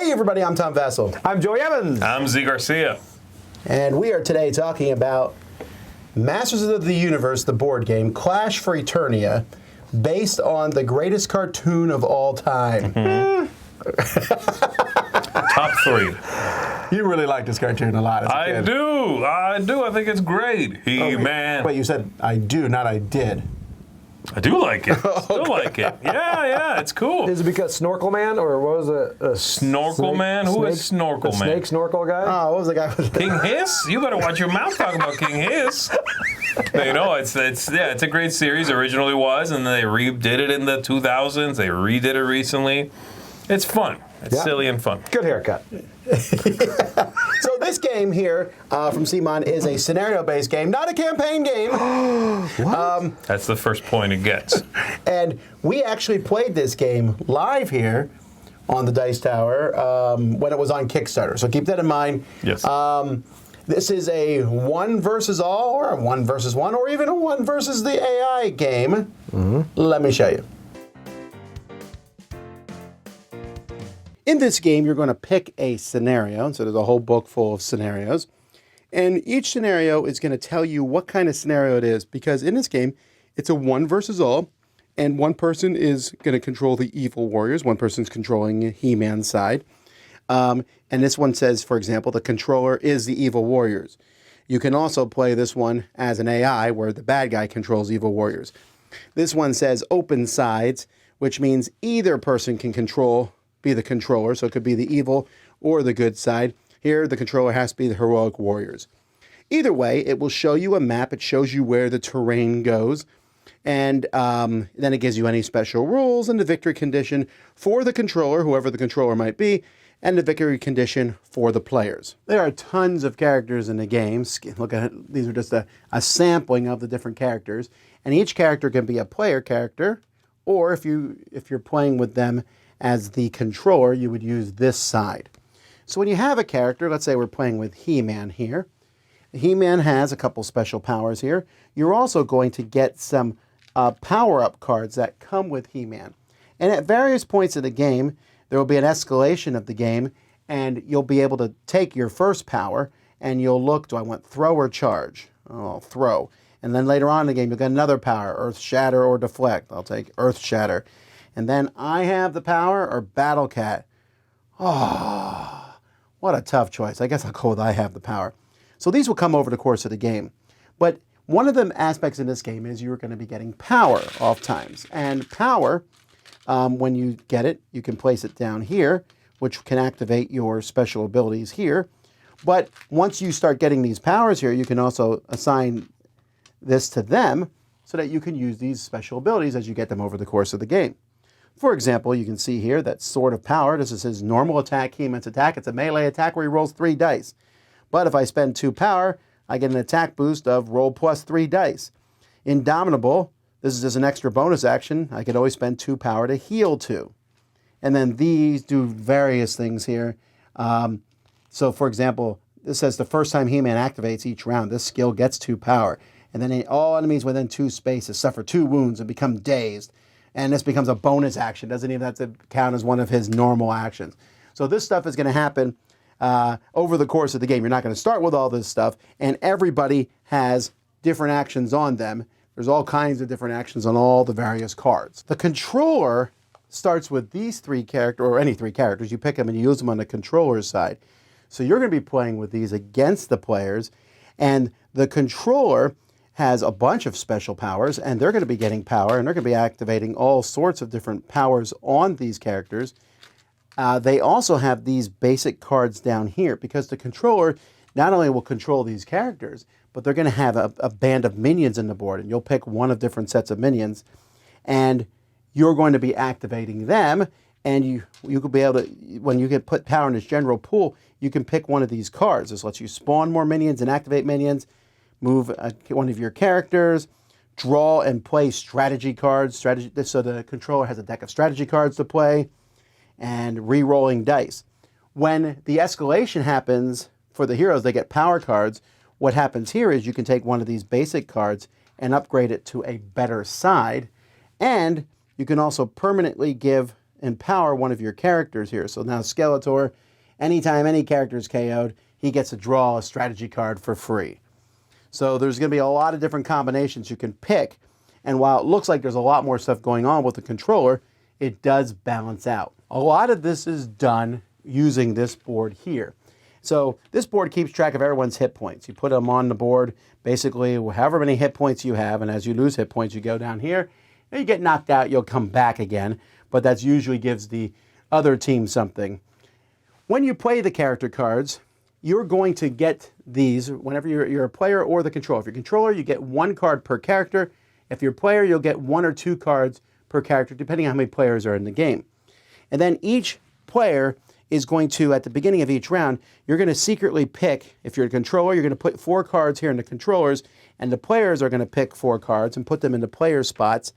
Hey everybody, I'm Tom Vassell. I'm Joey Evans. I'm Zee Garcia. And we are today talking about Masters of the Universe, the board game, Clash for Eternia, based on the greatest cartoon of all time. Top 3. You really like this cartoon a lot as a I kid. do. I think it's great. He-Man. Wait, you said I do, not I did. I do like it. Still like it. Yeah, it's cool. Is it because Snorkel Man, or what was it? Snorkel Man? Who is Snorkel Man? Snake Snorkel guy? Oh, what was the guy? King Hiss? You better watch your mouth talking about King Hiss. You know, it's a great series. Originally was, and then they redid it in the 2000s. They redid it recently. It's fun. It's silly and fun. Good haircut. So this game here from Simon is a scenario-based game, not a campaign game. That's the first point it gets. And we actually played this game live here on the Dice Tower when it was on Kickstarter. So keep that in mind. Yes. This is a 1 versus all, or a 1 versus 1, or even a 1 versus the AI game. Let me show you. In this game, you're going to pick a scenario. So there's a whole book full of scenarios. And each scenario is going to tell you what kind of scenario it is. Because in this game, it's a 1 versus all. And one person is going to control the evil warriors. One person's controlling He-Man's side. And this one says, for example, the controller is the evil warriors. You can also play this one as an AI where the bad guy controls evil warriors. This one says open sides, which means either person can be the controller, so it could be the evil or the good side. Here, the controller has to be the heroic warriors. Either way, it will show you a map. It shows you where the terrain goes, and then it gives you any special rules and the victory condition for the controller, whoever the controller might be, and the victory condition for the players. There are tons of characters in the game. Look at it. These are just a sampling of the different characters, and each character can be a player character, or if you're playing with them as the controller, you would use this side. So when you have a character, let's say we're playing with He-Man here. He-Man has a couple special powers here. You're also going to get some power-up cards that come with He-Man. And at various points of the game, there will be an escalation of the game, and you'll be able to take your first power, and you'll look, do I want throw or charge? Oh, I'll throw. And then later on in the game, you'll get another power, Earth Shatter or Deflect. I'll take Earth Shatter. And then I have the power or Battle Cat. Oh, what a tough choice. I guess I'll go with I have the power. So these will come over the course of the game. But one of the aspects in this game is you're going to be getting power oftentimes. And power, when you get it, you can place it down here, which can activate your special abilities here. But once you start getting these powers here, you can also assign this to them so that you can use these special abilities as you get them over the course of the game. For example, you can see here that Sword of Power. This is his normal attack, He-Man's attack. It's a melee attack where he rolls 3 dice. But if I spend 2 power, I get an attack boost of roll plus 3 dice. Indomitable, this is just an extra bonus action. I can always spend 2 power to heal 2. And then these do various things here. So for example, this says the first time He-Man activates each round, this skill gets 2 power. And then all enemies within 2 spaces suffer 2 wounds and become dazed. And this becomes a bonus action. Doesn't even have to count as one of his normal actions. So this stuff is going to happen over the course of the game. You're not going to start with all this stuff. And everybody has different actions on them. There's all kinds of different actions on all the various cards. The controller starts with these 3 characters, or any 3 characters. You pick them and you use them on the controller's side. So you're going to be playing with these against the players. And the controller has a bunch of special powers, and they're going to be getting power, and they're going to be activating all sorts of different powers on these characters. They also have these basic cards down here, because the controller not only will control these characters, but they're going to have a band of minions in the board, and you'll pick one of different sets of minions, and you're going to be activating them, and you could be able to, when you get put power in this general pool, you can pick one of these cards. This lets you spawn more minions and activate minions, move one of your characters, draw and play strategy cards. So the controller has a deck of strategy cards to play, and re-rolling dice. When the escalation happens for the heroes, they get power cards. What happens here is you can take one of these basic cards and upgrade it to a better side, and you can also permanently give empower one of your characters here. So now Skeletor, anytime any character is KO'd, he gets to draw a strategy card for free. So there's going to be a lot of different combinations you can pick. And while it looks like there's a lot more stuff going on with the controller, it does balance out. A lot of this is done using this board here. So this board keeps track of everyone's hit points. You put them on the board, basically however many hit points you have, and as you lose hit points, you go down here. And you get knocked out, you'll come back again, but that usually gives the other team something. When you play the character cards, you're going to get these whenever you're a player or the controller. If you're a controller, you get 1 card per character. If you're a player, you'll get 1 or 2 cards per character, depending on how many players are in the game. And then each player is going to, at the beginning of each round, you're going to secretly pick, if you're a controller, you're going to put 4 cards here in the controllers, and the players are going to pick 4 cards and put them in the player spots,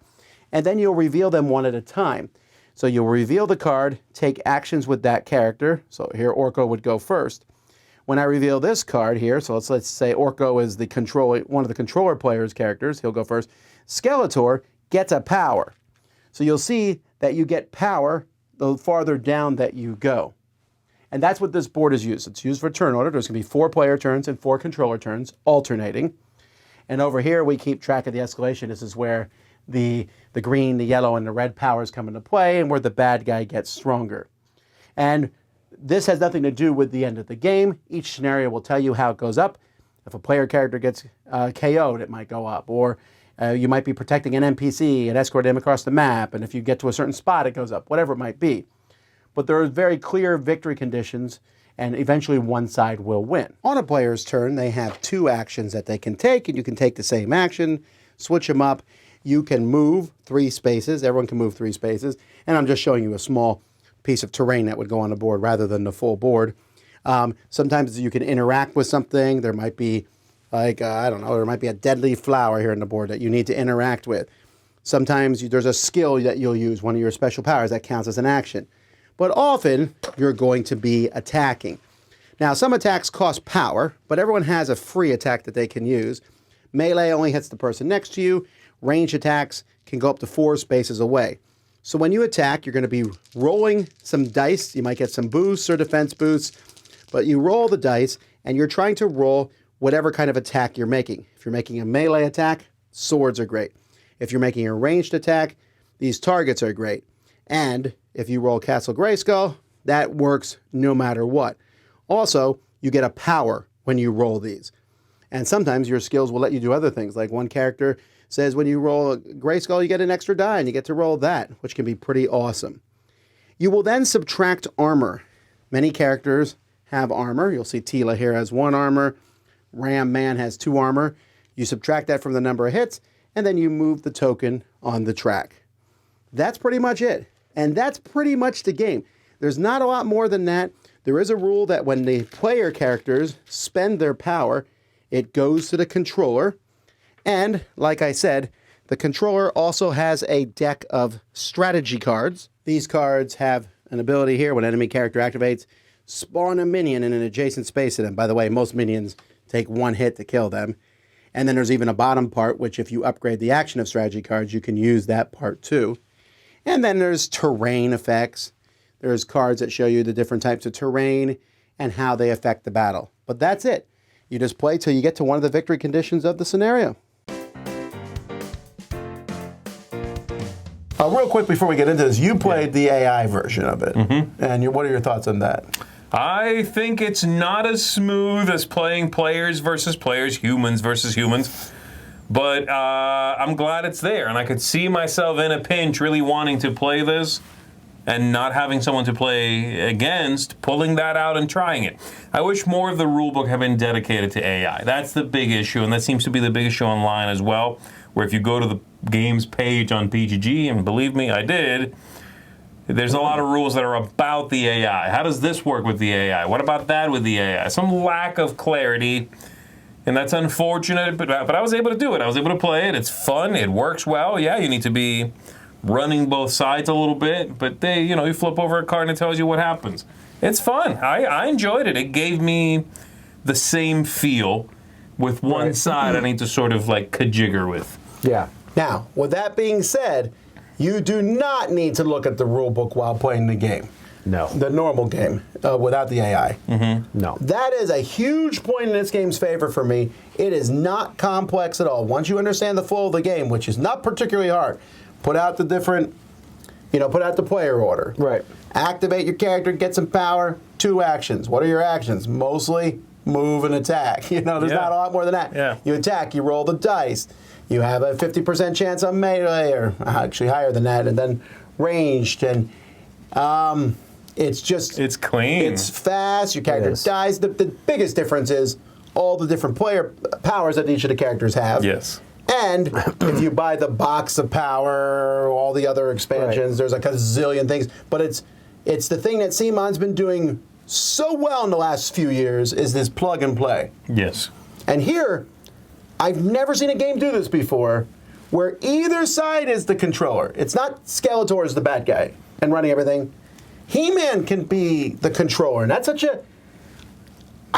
and then you'll reveal them one at a time. So you'll reveal the card, take actions with that character. So here Orko would go first. When I reveal this card here, so let's say Orko is one of the controller player's characters, he'll go first. Skeletor gets a power. So you'll see that you get power the farther down that you go. And that's what this board is used. It's used for turn order. There's going to be 4 player turns and 4 controller turns, alternating. And over here, we keep track of the escalation. This is where the green, the yellow, and the red powers come into play, and where the bad guy gets stronger. And this has nothing to do with the end of the game. Each scenario will tell you how it goes up. If a player character gets KO'd, it might go up. Or you might be protecting an NPC and escort him across the map, and if you get to a certain spot, it goes up, whatever it might be. But there are very clear victory conditions, and eventually one side will win. On a player's turn, they have 2 actions that they can take, and you can take the same action, switch them up. You can move 3 spaces. Everyone can move 3 spaces. And I'm just showing you a small piece of terrain that would go on the board rather than the full board. Sometimes you can interact with something. There might be, there might be a deadly flower here on the board that you need to interact with. Sometimes there's a skill that you'll use, one of your special powers that counts as an action. But often, you're going to be attacking. Now, some attacks cost power, but everyone has a free attack that they can use. Melee only hits the person next to you. Range attacks can go up to 4 spaces away. So when you attack, you're going to be rolling some dice. You might get some boosts or defense boosts, but you roll the dice, and you're trying to roll whatever kind of attack you're making. If you're making a melee attack, swords are great. If you're making a ranged attack, these targets are great. And if you roll Castle Grayskull, that works no matter what. Also, you get a power when you roll these. And sometimes your skills will let you do other things. Like one character says when you roll a Grayskull, you get an extra die, and you get to roll that, which can be pretty awesome. You will then subtract armor. Many characters have armor. You'll see Tila here has 1 armor. Ram Man has 2 armor. You subtract that from the number of hits, and then you move the token on the track. That's pretty much it. And that's pretty much the game. There's not a lot more than that. There is a rule that when the player characters spend their power, it goes to the controller. And, like I said, the controller also has a deck of strategy cards. These cards have an ability here, when enemy character activates, spawn a minion in an adjacent space to them. By the way, most minions take 1 hit to kill them. And then there's even a bottom part, which if you upgrade the action of strategy cards, you can use that part too. And then there's terrain effects. There's cards that show you the different types of terrain and how they affect the battle. But that's it. You just play till you get to one of the victory conditions of the scenario. Real quick before we get into this, you played the AI version of it. Mm-hmm. And what are your thoughts on that? I think it's not as smooth as playing players versus players, humans versus humans. But I'm glad it's there, and I could see myself in a pinch really wanting to play this and not having someone to play against, pulling that out and trying it. I wish more of the rulebook had been dedicated to AI. That's the big issue, and that seems to be the big issue online as well, where if you go to the games page on PGG, and believe me, I did, there's a lot of rules that are about the AI. How does this work with the AI? What about that with the AI? Some lack of clarity. And that's unfortunate, but I was able to do it. I was able to play it. It's fun. It works well. Yeah, you need to be running both sides a little bit, but you flip over a card and it tells you what happens. It's fun. I enjoyed it. It gave me the same feel with one side I need to sort of like kajigger with. Yeah. Now, with that being said, You do not need to look at the rule book while playing the game. No. The normal game, without the AI. No. That is a huge point in this game's favor for me. It is not complex at all. Once you understand the flow of the game, which is not particularly hard, put out the different, put out the player order. Right. Activate your character, get some power, 2 actions. What are your actions? Mostly move and attack. There's not a lot more than that. Yeah. You attack, you roll the dice. You have a 50% chance on melee, or actually higher than that, and then ranged. And it's clean. It's fast. Your character dies. The biggest difference is all the different player powers that each of the characters have. Yes. And if you buy the box of power, all the other expansions, there's like a zillion things. But it's the thing that CMON's been doing so well in the last few years is this plug and play. Yes. And here, I've never seen a game do this before, where either side is the controller. It's not Skeletor's the bad guy and running everything. He-Man can be the controller, and that's I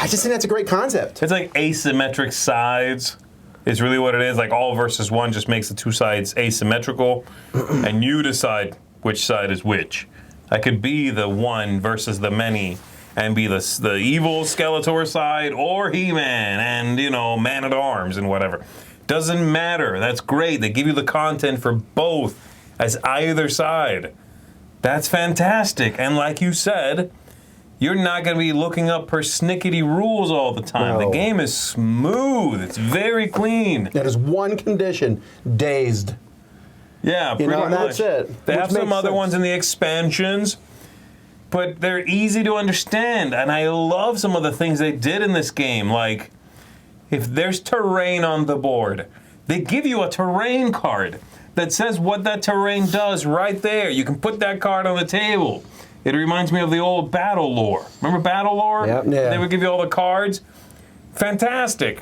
just think that's a great concept. It's like asymmetric sides is really what it is. Like all versus one just makes the 2 sides asymmetrical, and you decide which side is which. I could be the one versus the many and be the evil Skeletor side, or He-Man and, Man-at-Arms and whatever. Doesn't matter. That's great. They give you the content for both as either side. That's fantastic. And like you said, you're not going to be looking up persnickety rules all the time. No. The game is smooth. It's very clean. That is one condition, dazed. Yeah, pretty and much. that's it. They Which have some makes other sense. ones in the expansions, but they're easy to understand. And I love some of the things they did in this game. Like, if there's terrain on the board, they give you a terrain card that says what that terrain does right there. You can put that card on the table. It reminds me of the old Battle Lore. Remember Battle Lore? Yep. Yeah. They would give you all the cards. Fantastic.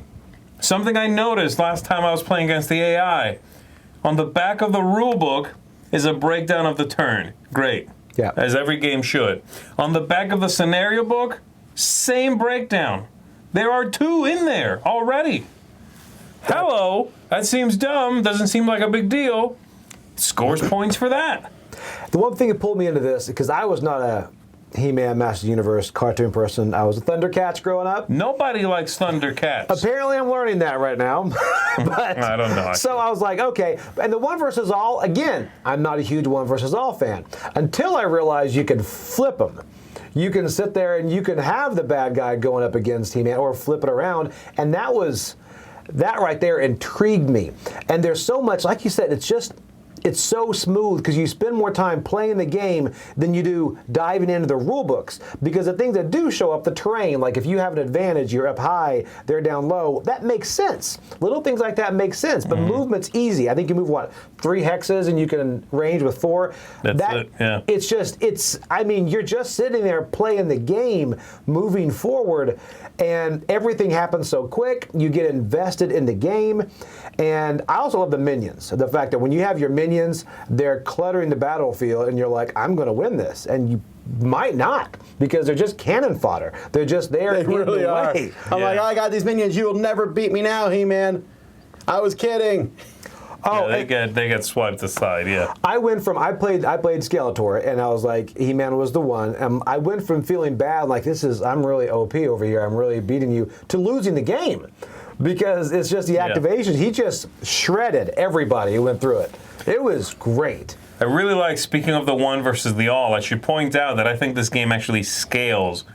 Something I noticed last time I was playing against the AI. On the back of the rule book is a breakdown of the turn. Great. Yeah. As every game should. On the back of the scenario book, same breakdown. There are 2 in there already. Hello. That seems dumb. Doesn't seem like a big deal. Scores points for that. The one thing that pulled me into this, because I was not a He-Man Masters Universe cartoon person. I was a Thundercats growing up. Nobody likes Thundercats. Apparently, I'm learning that right now. But, I don't know. So I was like, okay. And the one versus all, again, I'm not a huge one versus all fan. Until I realized you can flip them. You can sit there and you can have the bad guy going up against He-Man or flip it around. And that right there intrigued me. And there's so much, like you said, it's so smooth because you spend more time playing the game than you do diving into the rule books. Because the things that do show up, the terrain, like if you have an advantage, you're up high, they're down low, that makes sense. Little things like that make sense, but movement's easy. I think you move, 3 hexes and you can range with 4. That's it, yeah. You're just sitting there playing the game, moving forward, and everything happens so quick. You get invested in the game. And I also love the minions. The fact that when you have your minions, they're cluttering the battlefield, and you're like, I'm going to win this. And you might not, because they're just cannon fodder. They're just there in really the are. way. I'm like, I got these minions. You'll never beat me now, He-Man. I was kidding. Oh, yeah, they get swiped aside, yeah. I played Skeletor, and I was like, He-Man was the one. And I went from feeling bad, like I'm really OP over here, I'm really beating you, to losing the game. Because it's just the activations. He just shredded everybody who went through it. It was great. I really like, speaking of the one versus the all, I should point out that I think this game actually scales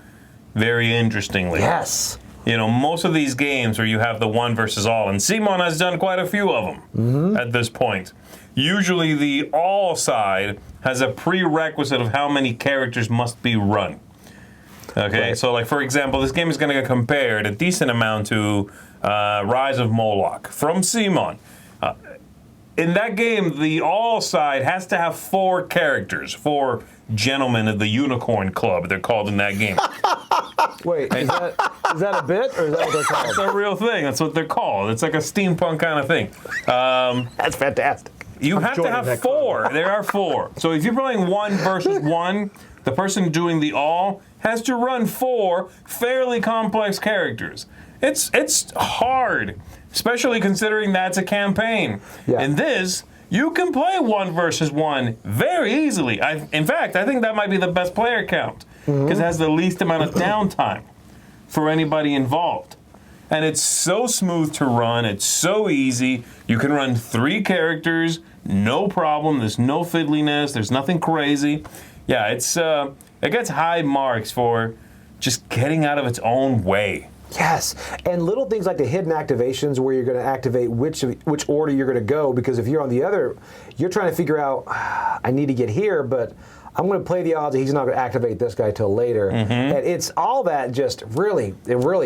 very interestingly. Yes. Most of these games where you have the one versus all, and CMON has done quite a few of them at this point. Usually the all side has a prerequisite of how many characters must be run. Okay, Right. so like for example, this game is going to get compared a decent amount to Rise of Moloch from CMON. In that game, the all side has to have 4 characters, 4 gentlemen of the Unicorn Club, they're called in that game. Wait, is that a bit, or is that what they're called? It's a real thing. That's what they're called. It's like a steampunk kind of thing. That's fantastic. You have to joining have that 4. There are 4. So if you're playing 1 versus 1, the person doing the all has to run 4 fairly complex characters. It's hard, especially considering that's a campaign. Yeah. In this, You can play 1 versus 1 very easily. In fact, I think that might be the best player count because it has the least amount of downtime for anybody involved. And it's so smooth to run. It's so easy. You can run 3 characters, no problem. There's no fiddliness. There's nothing crazy. Yeah, it gets high marks for just getting out of its own way. Yes, and little things like the hidden activations where you're going to activate which order you're going to go, because if you're on the other, you're trying to figure out, I need to get here, but I'm going to play the odds that he's not going to activate this guy till later. And it's all that just really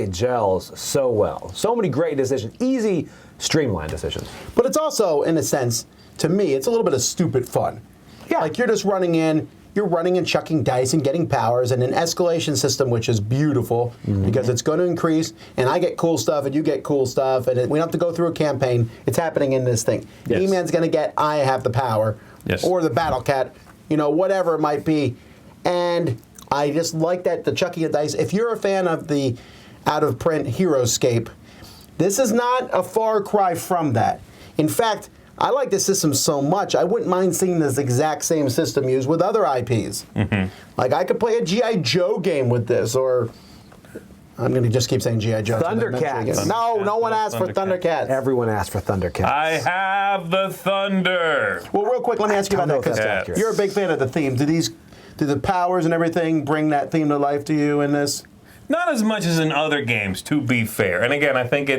gels so well. So many great decisions, easy, streamlined decisions. But it's also, in a sense, to me, it's a little bit of stupid fun. Yeah. Like you're just running in, you're running and chucking dice and getting powers and an escalation system, which is beautiful because it's going to increase, and I get cool stuff and you get cool stuff, and we don't have to go through a campaign. It's happening in this thing. Yes. E-Man's going to get I have the power, Yes. or the Battle Cat, whatever it might be. And I just like that, the chucking of dice. If you're a fan of the out-of-print Heroescape, this is not a far cry from that. In fact, I like this system so much, I wouldn't mind seeing this exact same system used with other IPs. Like, I could play a G.I. Joe game with this, or I'm going to just keep saying G.I. Joe. Thundercats. No one asked for Thundercats. Everyone asked for Thundercats. I have the thunder. Well, real quick, let me ask you about that, because accurate. you're a big fan of the theme. Do the powers and everything bring that theme to life to you in this? Not as much as in other games, to be fair. And again, I think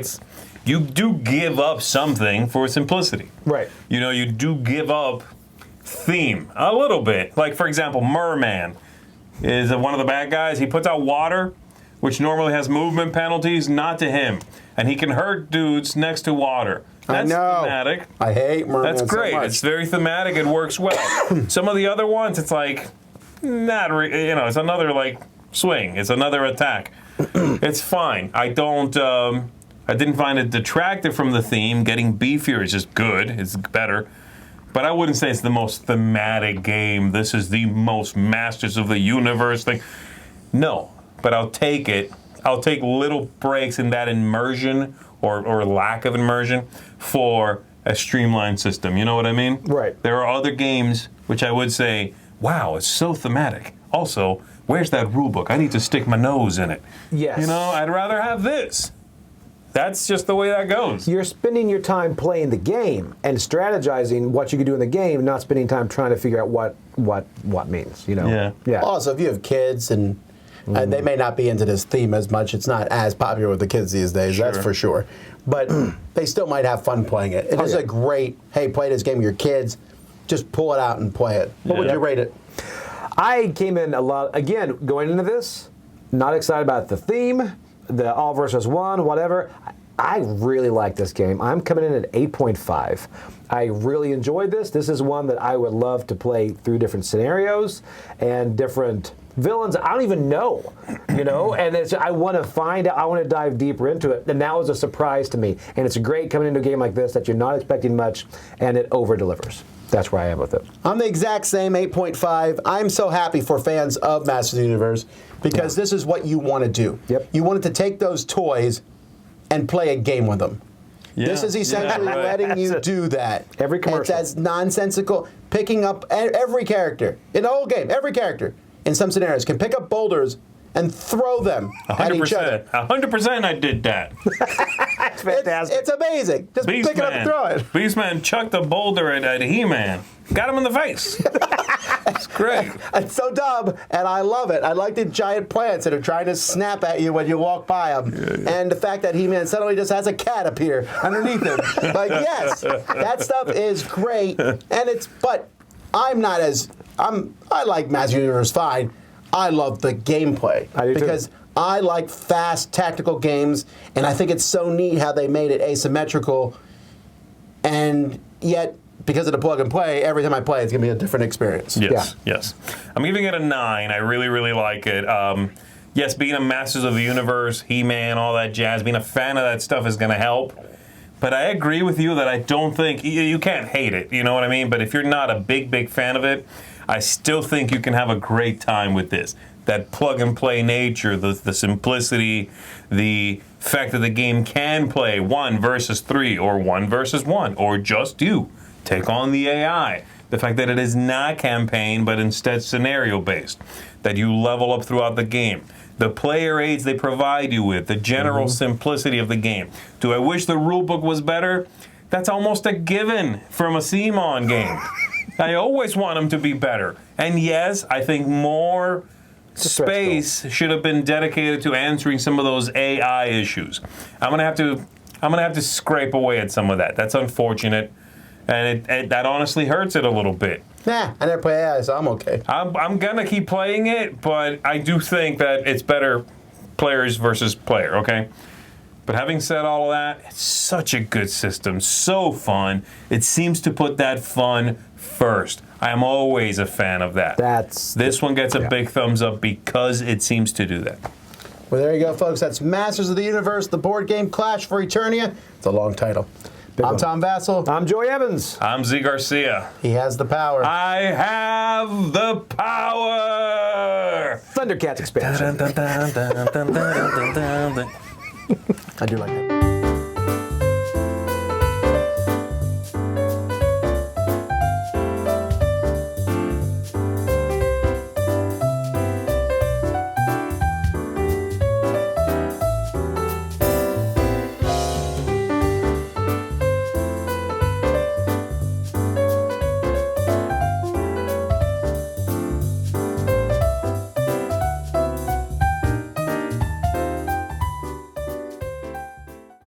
you do give up something for simplicity. Right. You do give up theme a little bit. Like, for example, Merman is one of the bad guys. He puts out water, which normally has movement penalties, not to him. And he can hurt dudes next to water. That's I know. thematic. I hate Merman. That's great. So much. It's very thematic. It works well. Some of the other ones, it's like, it's another, like, swing. It's another attack. It's fine. I didn't find it detracted from the theme. Getting beefier is just good. It's better. But I wouldn't say it's the most thematic game. This is the most Masters of the Universe thing. No, but I'll take it. I'll take little breaks in that immersion or lack of immersion for a streamlined system. You know what I mean? Right. There are other games which I would say, wow, it's so thematic. Also, where's that rule book? I need to stick my nose in it. Yes. I'd rather have this. That's just the way that goes. You're spending your time playing the game and strategizing what you can do in the game, not spending time trying to figure out what means. Yeah. Also, if you have kids and they may not be into this theme as much, it's not as popular with the kids these days, that's for sure. But they still might have fun playing it. It is a great, hey, play this game with your kids. Just pull it out and play it. What would you rate it? I came in a lot, again, going into this, not excited about the theme, the all versus one, whatever. I really like this game. I'm coming in at 8.5. I really enjoyed this. This is one that I would love to play through different scenarios and different villains I don't even know, and I want to find out, I want to dive deeper into it, and that was a surprise to me. And it's great coming into a game like this that you're not expecting much, and it over-delivers. That's where I am with it. I'm the exact same, 8.5. I'm so happy for fans of Masters of the Universe because this is what you want to do. Yep. You wanted to take those toys and play a game with them. Yeah. This is essentially letting you do that. Every commercial. It's as nonsensical, picking up every character, in the whole game, every character, in some scenarios, can pick up boulders and throw them at each other. 100% I did that. That's fantastic. It's amazing. Just pick it up and throw it. Beastman chucked a boulder at He-Man. Got him in the face. It's great. It's so dumb, and I love it. I like the giant plants that are trying to snap at you when you walk by them. And the fact that He-Man suddenly just has a cat appear underneath him. Like, yes, that stuff is great. But I'm not as... I like Masters of the Universe fine. I love the gameplay. I do because too. I like fast tactical games, and I think it's so neat how they made it asymmetrical, and yet because of the plug and play, every time I play, it's gonna be a different experience. Yes. I'm giving it a 9. I really, really like it. Yes, being a Masters of the Universe, He-Man, all that jazz, being a fan of that stuff is gonna help. But I agree with you that I don't think you can't hate it. You know what I mean? But if you're not a big fan of it, I still think you can have a great time with this. That plug-and-play nature, the simplicity, the fact that the game can play 1 versus 3, or 1 versus 1, or just you. Take on the AI. The fact that it is not campaign, but instead scenario-based. That you level up throughout the game. The player aids they provide you with. The general simplicity of the game. Do I wish the rulebook was better? That's almost a given from a CMON game. I always want them to be better. And yes, I think more space should have been dedicated to answering some of those AI issues. I'm gonna have to scrape away at some of that. That's unfortunate, and that honestly hurts it a little bit. Nah, I never play AI, so I'm okay. I'm gonna keep playing it, but I do think that it's better players versus player. Okay. But having said all of that, it's such a good system, so fun. It seems to put that fun first. I am always a fan of that. This one gets a big thumbs up because it seems to do that. Well, there you go, folks. That's Masters of the Universe, the board game Clash for Eternia. It's a long title. I'm Tom Vassell. I'm Joey Evans. I'm Zee Garcia. He has the power. I have the power. Thundercats expansion. I do like that.